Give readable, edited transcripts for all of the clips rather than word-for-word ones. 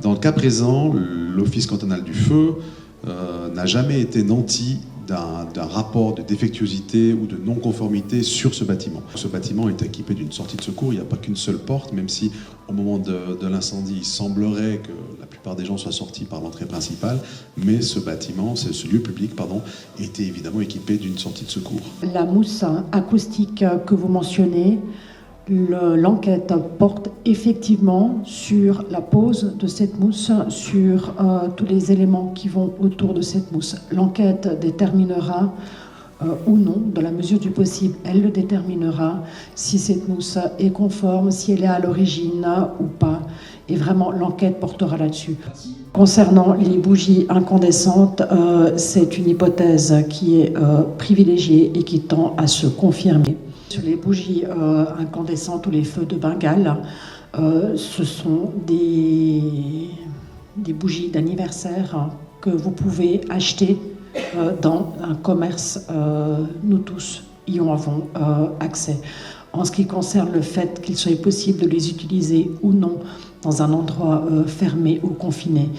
Dans le cas présent, l'Office cantonal du feu n'a jamais été nanti d'un rapport de défectuosité ou de non-conformité sur ce bâtiment. Ce bâtiment est équipé d'une sortie de secours, il n'y a pas qu'une seule porte, même si au moment de l'incendie, il semblerait que la plupart des gens soient sortis par l'entrée principale, mais ce bâtiment, ce lieu public, était évidemment équipé d'une sortie de secours. La mousse acoustique que vous mentionnez, l'enquête porte effectivement sur la pose de cette mousse, sur tous les éléments qui vont autour de cette mousse. L'enquête déterminera ou non, dans la mesure du possible, elle le déterminera si cette mousse est conforme, si elle est à l'origine ou pas. Et vraiment, l'enquête portera là-dessus. Concernant les bougies incandescentes, c'est une hypothèse qui est privilégiée et qui tend à se confirmer. Sur les bougies incandescentes ou les feux de Bengale, ce sont des bougies d'anniversaire que vous pouvez acheter dans un commerce. Nous tous y avons accès. En ce qui concerne le fait qu'il soit possible de les utiliser ou non dans un endroit fermé ou confiné,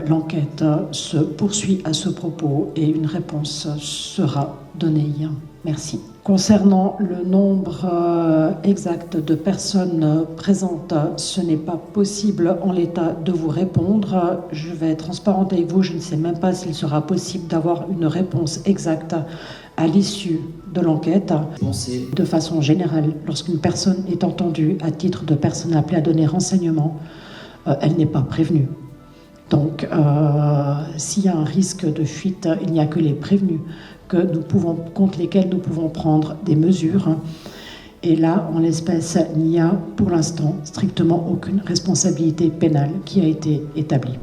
l'enquête se poursuit à ce propos et une réponse sera donnée. Merci. Concernant le nombre exact de personnes présentes, ce n'est pas possible en l'état de vous répondre. Je vais être transparente avec vous, je ne sais même pas s'il sera possible d'avoir une réponse exacte à l'issue de l'enquête. De façon générale, lorsqu'une personne est entendue à titre de personne appelée à donner renseignement, elle n'est pas prévenue. Donc, s'il y a un risque de fuite, il n'y a que les prévenus contre lesquels nous pouvons prendre des mesures. Et là, en l'espèce, il n'y a pour l'instant strictement aucune responsabilité pénale qui a été établie.